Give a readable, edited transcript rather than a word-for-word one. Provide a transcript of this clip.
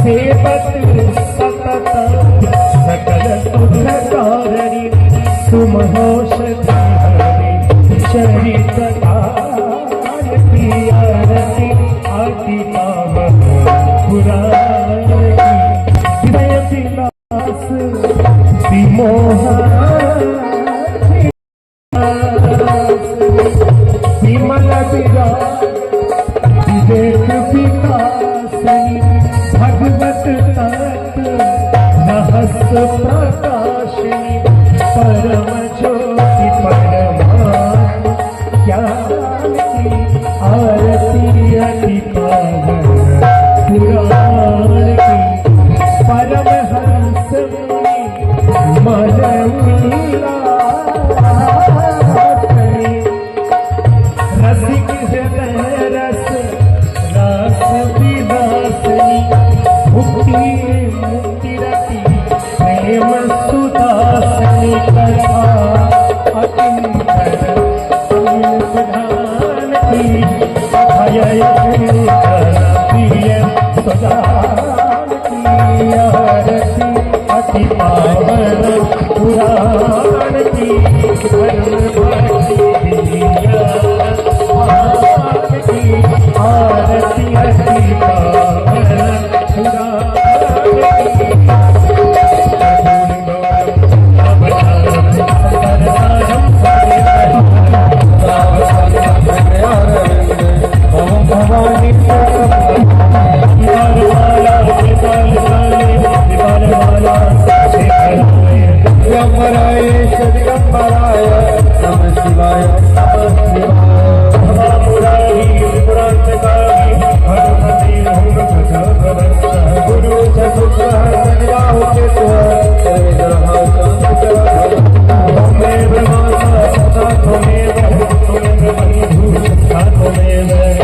सेवत सतत सकल सुखकारी सुमहोषधि चरित आरती आरती आरती पाव पुराण हृदय विलास विमोह विमल विराट विवेक विकासनी भगवत तत् रहस प्रकाशिनी परम ज्योति परमात्म ज्ञानी आरती अति पावन पुराण की परम हंस मन उल्लासनी रसिक हृदय रस रस विलासनी मुक्ति मुक्ति रति प्रेम सुदासनी कथा अचिंतन प्रधान की अभय प्रिय सदान की आरती अति पावन पुराण की आरती अति पावन Amen.